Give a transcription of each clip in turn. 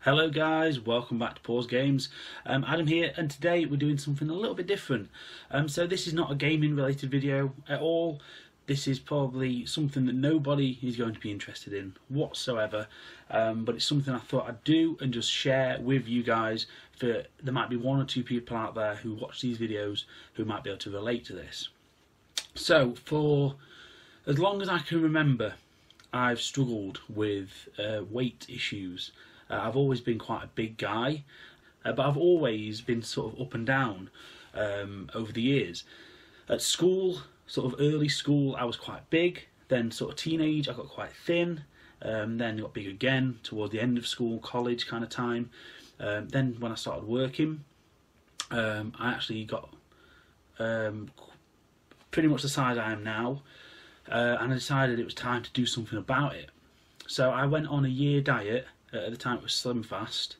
Hello guys, welcome back to Pause Games. Adam here, and today we're doing something a little bit different. So this is not a gaming related video at all. This is probably something that nobody is going to be interested in whatsoever, but it's something I thought I'd do and just share with you guys. There might be one or two people out there who watch these videos who might be able to relate to this. So for as long as I can remember, I've struggled with weight issues. I've always been quite a big guy, but I've always been sort of up and down over the years. At school, sort of early school, I was quite big. Then sort of teenage, I got quite thin. Then got big again towards the end of school, college kind of time. Then when I started working, I actually got pretty much the size I am now, and I decided it was time to do something about it. So I went on a year diet. At the time it was Slimfast,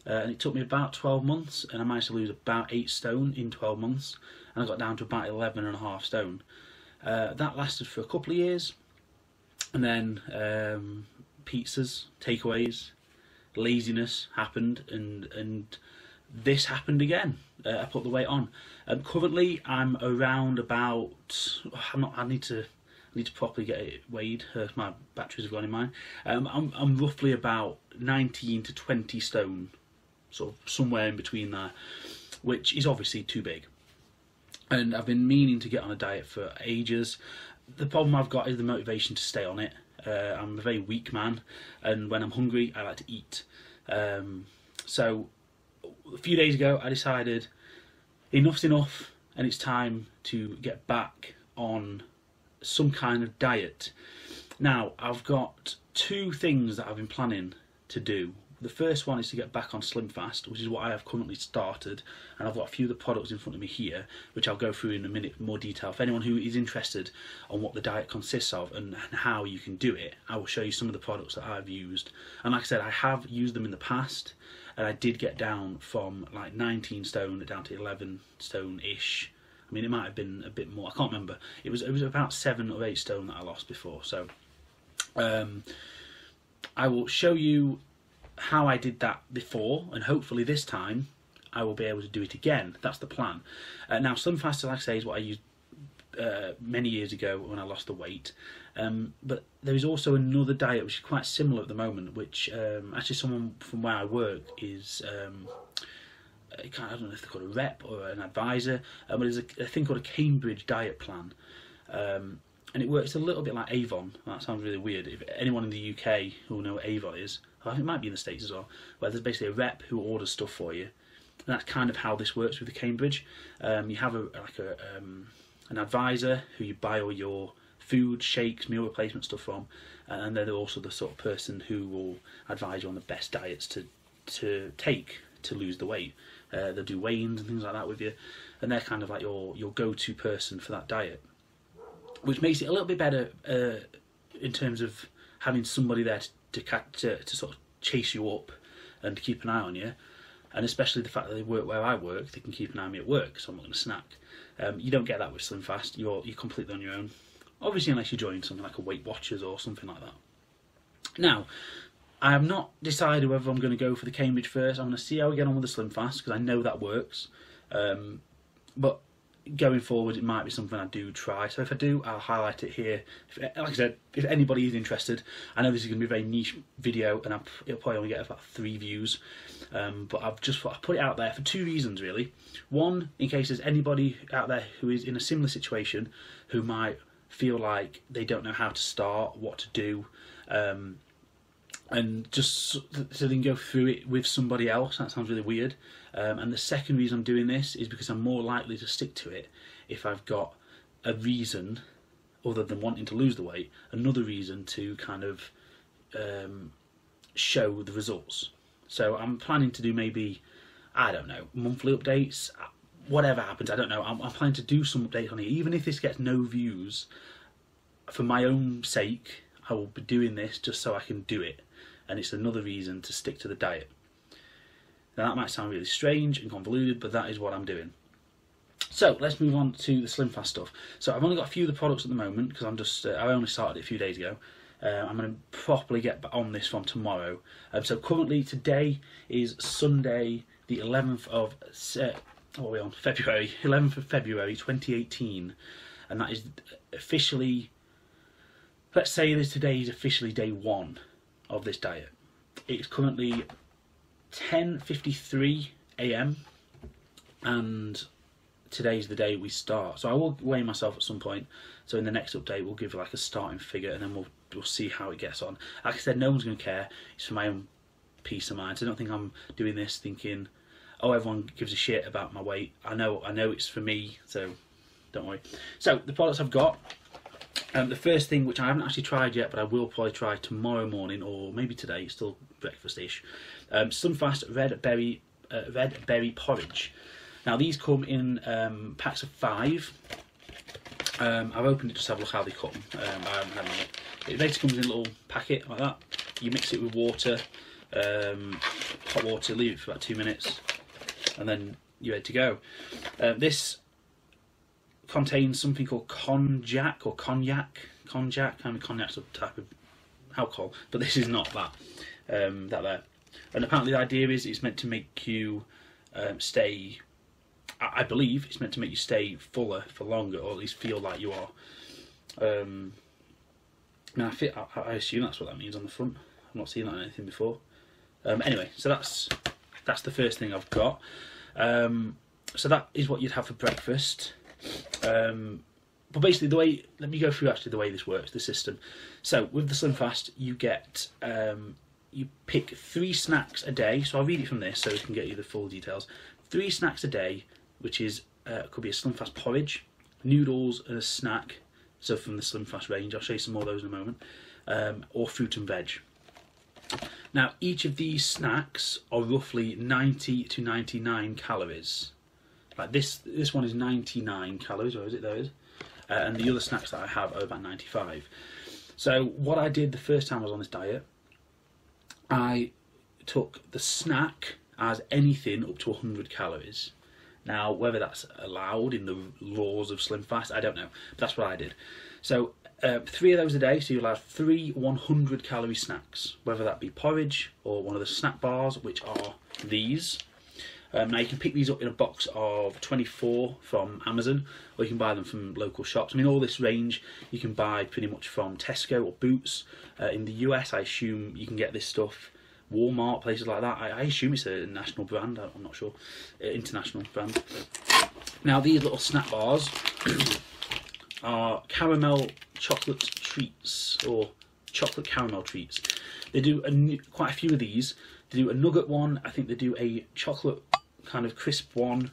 and it took me about 12 months, and I managed to lose about 8 stone in 12 months, and I got down to about 11.5 stone. That lasted for a couple of years, and then pizzas, takeaways, laziness happened, and this happened again. I put the weight on. Currently I'm around about, I need to properly get it weighed. My batteries have gone in mine. I'm roughly about 19 to 20 stone, sort of somewhere in between there, which is obviously too big. And I've been meaning to get on a diet for ages. The problem I've got is the motivation to stay on it. I'm a very weak man, and when I'm hungry I like to eat. So a few days ago I decided enough's enough, and it's time to get back on some kind of diet. Now I've got 2 things that I've been planning to do. The first one is to get back on Slimfast, which is what I have currently started, and I've got a few of the products in front of me here, which I'll go through in a minute in more detail. For anyone who is interested on what the diet consists of and how you can do it, I will show you some of the products that I've used. And like I said, I have used them in the past, and I did get down from like 19 stone down to 11 stone-ish. I mean, it might have been a bit more. I can't remember. It was about 7 or 8 stone that I lost before. So I will show you how I did that before, and hopefully this time I will be able to do it again. That's the plan. Now, Slimfast, like I say, is what I used many years ago when I lost the weight. But there is also another diet which is quite similar at the moment, which actually someone from where I work is. I don't know if they're called a rep or an advisor, but there's a thing called a Cambridge diet plan, and it works a little bit like Avon. That sounds really weird. If anyone in the UK who will know what Avon is, I think it might be in the States as well, where there's basically a rep who orders stuff for you, and that's kind of how this works with the Cambridge. You have an advisor who you buy all your food, shakes, meal replacement stuff from, and they're also the sort of person who will advise you on the best diets to take to lose the weight. They'll do weigh-ins and things like that with you, and they're kind of like your go-to person for that diet, which makes it a little bit better in terms of having somebody there to sort of chase you up and to keep an eye on you, and especially the fact that they work where I work, they can keep an eye on me at work, so I'm not going to snack. You don't get that with Slimfast. You're completely on your own, obviously, unless you join something like a Weight Watchers or something like that. Now, I have not decided whether I'm going to go for the Cambridge first. I'm going to see how we get on with the Slimfast, because I know that works. But going forward, it might be something I do try. So if I do, I'll highlight it here. Like I said, if anybody is interested, I know this is going to be a very niche video, and it'll probably only get about 3 views. But I've put it out there for 2 reasons, really. One, in case there's anybody out there who is in a similar situation, who might feel like they don't know how to start, what to do, and just so they can go through it with somebody else. That sounds really weird. And the second reason I'm doing this is because I'm more likely to stick to it if I've got a reason other than wanting to lose the weight, another reason to kind of show the results. So I'm planning to do maybe, I don't know, monthly updates. Whatever happens, I don't know. I'm planning to do some updates on it, even if this gets no views. For my own sake, I will be doing this just so I can do it, and it's another reason to stick to the diet. Now that might sound really strange and convoluted, but that is what I'm doing. So let's move on to the Slimfast stuff. So I've only got a few of the products at the moment, because I only started it a few days ago. I'm going to properly get on this from tomorrow. So currently today is Sunday, the 11th of what are we on? February, 11th of February 2018, and that is officially, let's say this today is officially day 1 of this diet. It's currently 10:53 AM, and today's the day we start. So I will weigh myself at some point. So in the next update, we'll give like a starting figure, and then we'll see how it gets on. Like I said, no one's going to care. It's for my own peace of mind. So I don't think I'm doing this thinking, oh, everyone gives a shit about my weight. I know it's for me, so don't worry. So the products I've got. The first thing, which I haven't actually tried yet, but I will probably try tomorrow morning or maybe today. It's still breakfast-ish. Slimfast red berry porridge. Now these come in packs of 5. I've opened it just to have a look how they come. I haven't had it. It basically comes in a little packet like that. You mix it with water, hot water, leave it for about 2 minutes, and then you're ready to go. This contains something called cognac or cognac. I mean, cognac's a type of alcohol, but this is not that. That there. And apparently the idea is it's meant to make you stay. I believe it's meant to make you stay fuller for longer, or at least feel like you are. I assume that's what that means on the front. I've not seen that on anything before. Anyway, so that's the first thing I've got. So that is what you'd have for breakfast. But basically, let me go through actually the way this works, the system. So with the Slimfast, you get you pick 3 snacks a day. So I'll read it from this so we can get you the full details. 3 snacks a day, which is could be a Slimfast porridge, noodles, and a snack. So from the Slimfast range, I'll show you some more of those in a moment, or fruit and veg. Now each of these snacks are roughly 90 to 99 calories. Like this one is 99 calories, or is it? There is, and the other snacks that I have are about 95. So what I did the first time I was on this diet, I took the snack as anything up to 100 calories. Now, whether that's allowed in the laws of Slimfast, I don't know. But that's what I did. So 3 of those a day, so you'll have 3 100-calorie snacks, whether that be porridge or one of the snack bars, which are these. Now you can pick these up in a box of 24 from Amazon, or you can buy them from local shops. I mean, all this range you can buy pretty much from Tesco or Boots. In the US, I assume you can get this stuff Walmart, places like that. I assume it's a national brand, I'm not sure, international brand. Now these little snack bars are caramel chocolate treats, or chocolate caramel treats. They do quite a few of these. They do a nugget one, I think they do a chocolate kind of crisp one,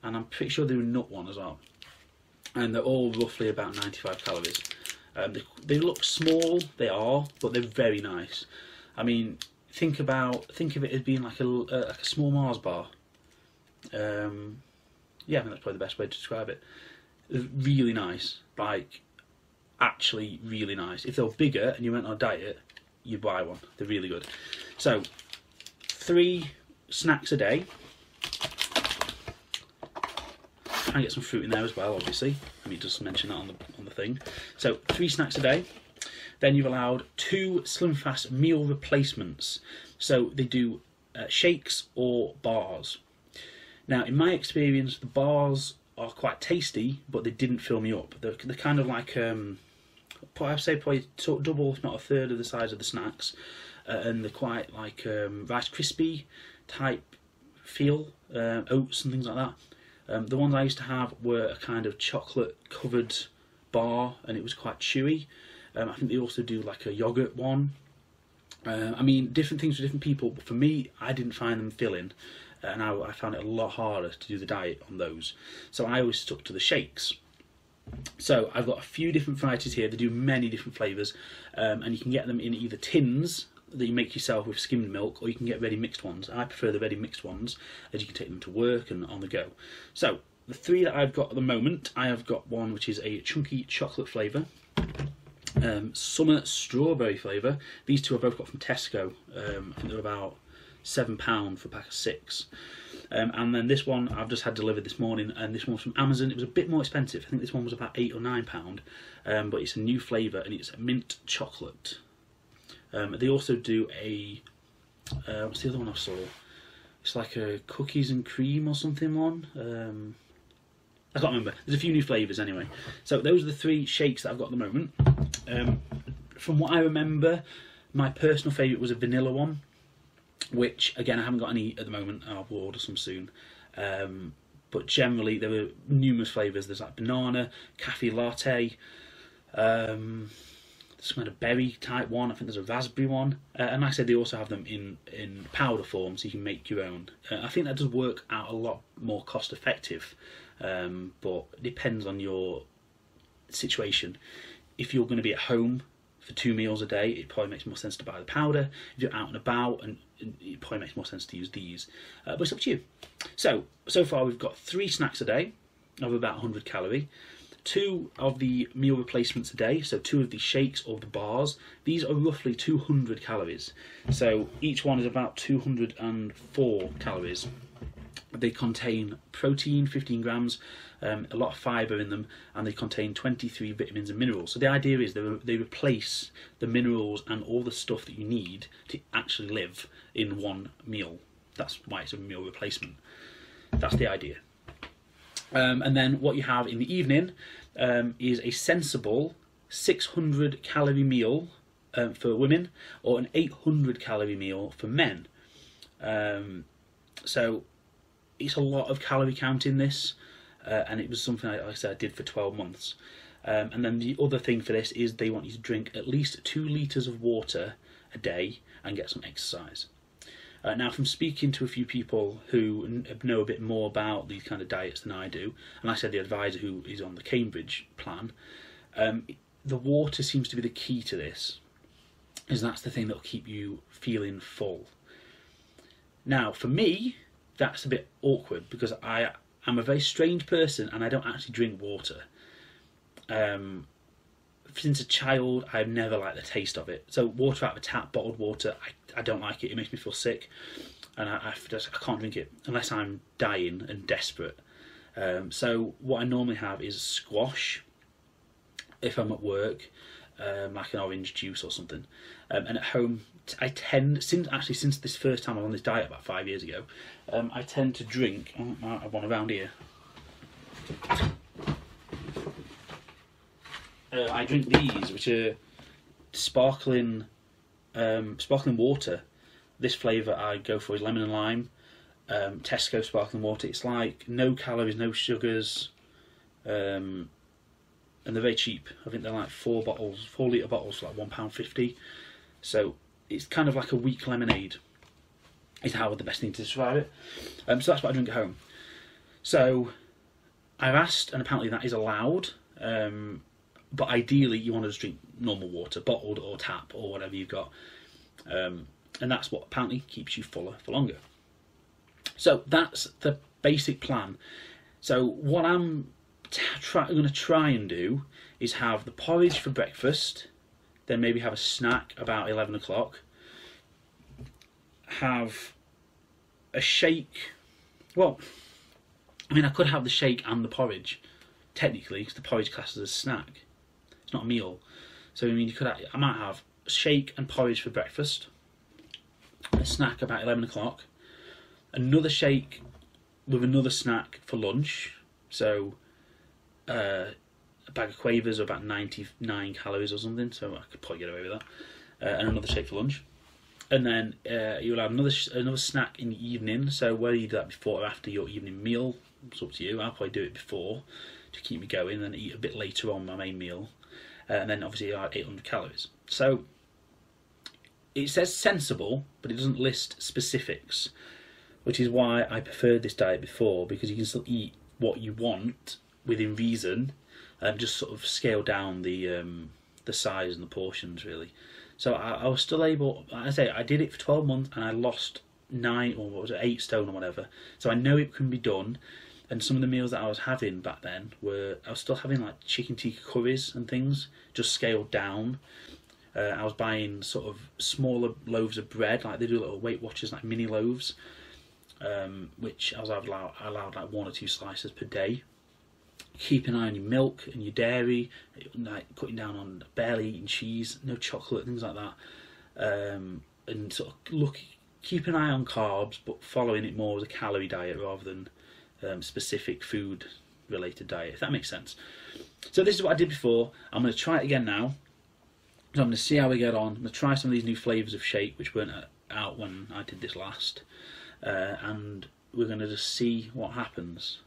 and I'm pretty sure they do a nut one as well. And they're all roughly about 95 calories. They look small, they are, but they're very nice. I mean, think of it as being like a small Mars bar. Yeah, I think that's probably the best way to describe it. They're really nice, like actually really nice. If they were bigger and you went on a diet, you'd buy one. They're really good. So 3 snacks a day. Try and get some fruit in there as well, obviously. Let me just mention that on the thing. So 3 snacks a day. Then you've allowed 2 Slimfast meal replacements. So they do shakes or bars. Now, in my experience, the bars are quite tasty, but they didn't fill me up. They're kind of like, I'd say probably double, if not a third of the size of the snacks. And they're quite like Rice Krispie type feel, oats and things like that. The ones I used to have were a kind of chocolate covered bar, and it was quite chewy. I think they also do like a yogurt one. I mean, different things for different people, but for me, I didn't find them filling, and I found it a lot harder to do the diet on those. So I always stuck to the shakes. So I've got a few different varieties here. They do many different flavours, and you can get them in either tins that you make yourself with skimmed milk, or you can get ready mixed ones. I prefer the ready mixed ones, as you can take them to work and on the go. So the 3 that I've got at the moment, I have got one which is a chunky chocolate flavour, summer strawberry flavour. These 2 I both got from Tesco. I think they're about £7 for a pack of 6. And then this one I've just had delivered this morning, and this one's from Amazon. It was a bit more expensive. I think this one was about £8 or £9, but it's a new flavour, and it's mint chocolate. They also do a what's the other one I saw? It's like a cookies and cream or something one. I can't remember. There's a few new flavours anyway. So those are the 3 shakes that I've got at the moment. From what I remember, my personal favourite was a vanilla one, which again I haven't got any at the moment. I'll order some soon. But generally there were numerous flavours. There's like banana, cafe latte, some kind of berry type one. I think there's a raspberry one, and like I said, they also have them in powder form, so you can make your own. I think that does work out a lot more cost effective, but it depends on your situation. If you're going to be at home for 2 meals a day, it probably makes more sense to buy the powder. If you're out and about, and it probably makes more sense to use these. But it's up to you. So far we've got 3 snacks a day of about 100 calorie. 2 of the meal replacements a day, so 2 of the shakes or the bars. These are roughly 200 calories. So each one is about 204 calories. They contain protein, 15 grams, a lot of fibre in them, and they contain 23 vitamins and minerals. So the idea is they replace the minerals and all the stuff that you need to actually live in one meal. That's why it's a meal replacement. That's the idea. And then what you have in the evening is a sensible 600 calorie meal for women, or an 800 calorie meal for men. So it's a lot of calorie count in this, and it was something like I said I did for 12 months. And then the other thing for this is they want you to drink at least 2 litres of water a day and get some exercise. Now, from speaking to a few people who know a bit more about these kind of diets than I do, and I said the advisor who is on the Cambridge plan, the water seems to be the key to this, is that's the thing that will keep you feeling full. Now, for me, that's a bit awkward because I'm a very strange person and I don't actually drink water. Since a child, I've never liked the taste of it. So water out of a tap, bottled water, I don't like it. It makes me feel sick, and I can't drink it unless I'm dying and desperate. So what I normally have is squash if I'm at work, like an orange juice or something. And at home, I tend, since this first time I was on this diet about 5 years ago, I tend to drink. I have one around here. I drink these, which are sparkling water. This flavour I go for is lemon and lime. Tesco sparkling water. It's like no calories, no sugars, and they're very cheap. I think they're like 4 litre bottles for like £1.50. So it's kind of like a weak lemonade, is how the best thing to describe it. So that's what I drink at home. So I've asked, and apparently that is allowed. But ideally you want to just drink normal water, bottled or tap or whatever you've got. And that's what apparently keeps you fuller for longer. So that's the basic plan. So what I'm going to try and do is have the porridge for breakfast, then maybe have a snack about 11 o'clock, have a shake. Well, I mean, I could have the shake and the porridge, technically, because the porridge classes as a snack. It's not a meal. So, I mean, I might have a shake and porridge for breakfast, a snack about 11 o'clock, another shake with another snack for lunch. So, a bag of Quavers are about 99 calories or something, so I could probably get away with that. And another shake for lunch. And then you'll have another snack in the evening. So whether you do that before or after your evening meal, it's up to you. I'll probably do it before to keep me going, and then eat a bit later on my main meal. And then obviously I have 800 calories. So it says sensible, but it doesn't list specifics, which is why I preferred this diet before, because you can still eat what you want within reason, and just sort of scale down the size and the portions really. So I was still able. Like I say, I did it for 12 months and I lost 8 stone or whatever. So I know it can be done. And some of the meals that I was having back then I was still having like chicken tikka curries and things, just scaled down. I was buying sort of smaller loaves of bread, like they do little Weight Watchers, like mini loaves, which I was allowed like 1 or 2 slices per day. Keep an eye on your milk and your dairy, like cutting down on barely eating cheese, no chocolate, things like that. and sort of keep an eye on carbs, but following it more as a calorie diet rather than specific food related diet, if that makes sense. So this is what I did before. I'm going to try it again now. So I'm going to see how we get on. I'm going to try some of these new flavours of shake which weren't out when I did this last, and we're going to just see what happens.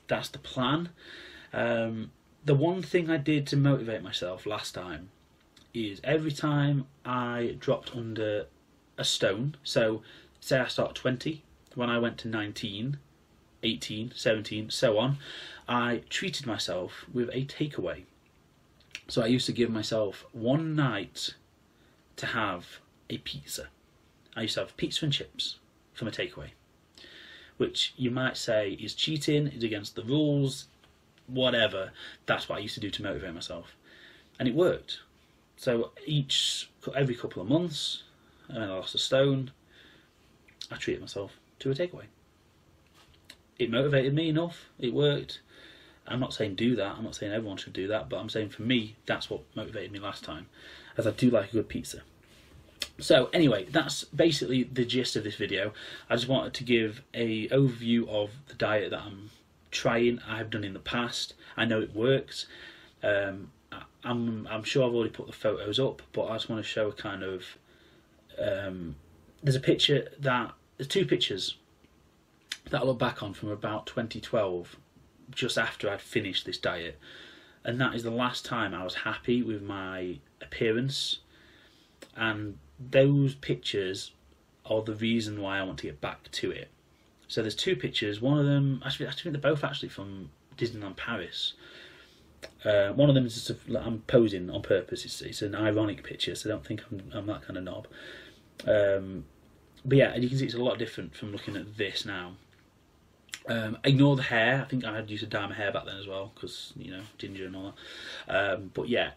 That's the plan. The one thing I did to motivate myself last time is every time I dropped under a stone, so say I start at 20, when I went to 19, 18, 17, so on, I treated myself with a takeaway. So I used to give myself one night to have a pizza. I used to have pizza and chips from a takeaway, which you might say is cheating, is against the rules, whatever. That's what I used to do to motivate myself, and it worked. So every couple of months, and I lost a stone, I treated myself to a takeaway. It motivated me enough, it worked. I'm not saying do that, I'm not saying everyone should do that, but I'm saying for me, that's what motivated me last time, as I do like a good pizza. So anyway, that's basically the gist of this video. I just wanted to give an overview of the diet that I'm trying, I've done in the past. I know it works. I'm sure I've already put the photos up, but I just want to show a kind of, there's two pictures that I look back on from about 2012, just after I'd finished this diet, and that is the last time I was happy with my appearance, and those pictures are the reason why I want to get back to it. So there's two pictures, one of them, actually I think they're both actually from Disneyland Paris. One of them is just I'm posing on purpose. It's an ironic picture, so don't think I'm that kind of knob. But yeah, and you can see it's a lot different from looking at this now. Ignore the hair. I think I had used to dye my hair back then as well, because, you know, ginger and all that. But yeah,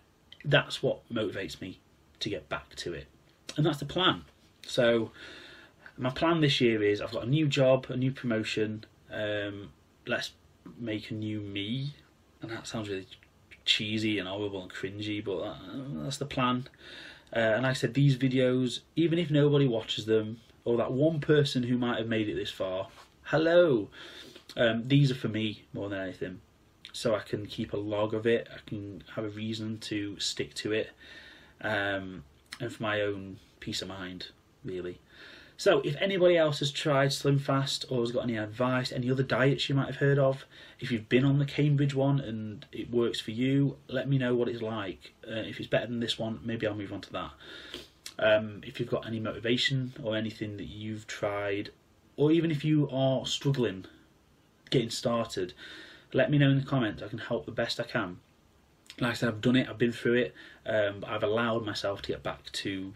that's what motivates me to get back to it, and that's the plan. So my plan this year is I've got a new job, a new promotion. Let's make a new me, and that sounds really cheesy and horrible and cringy, but that's the plan. And like I said, these videos, even if nobody watches them, or that one person who might have made it this far, hello, these are for me more than anything, so I can keep a log of it, I can have a reason to stick to it, and for my own peace of mind, really. So if anybody else has tried Slimfast or has got any advice, any other diets you might have heard of, if you've been on the Cambridge one and it works for you, let me know what it's like. If it's better than this one, maybe I'll move on to that. If you've got any motivation or anything that you've tried, or even if you are struggling getting started, let me know in the comments. I can help the best I can. Like I said, I've done it, I've been through it, but I've allowed myself to get back to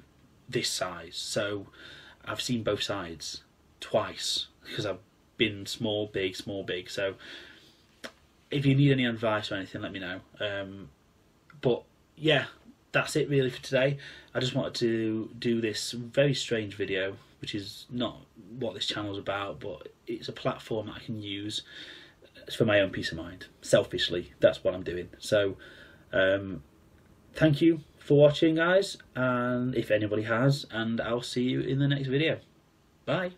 this size. So I've seen both sides twice, because I've been small, big, small, big. So if you need any advice or anything, let me know. But yeah, that's it really for today. I just wanted to do this very strange video, which is not what this channel's about, but it's a platform that I can use for my own peace of mind. Selfishly, that's what I'm doing. So thank you for watching, guys, and if anybody has, and I'll see you in the next video. Bye.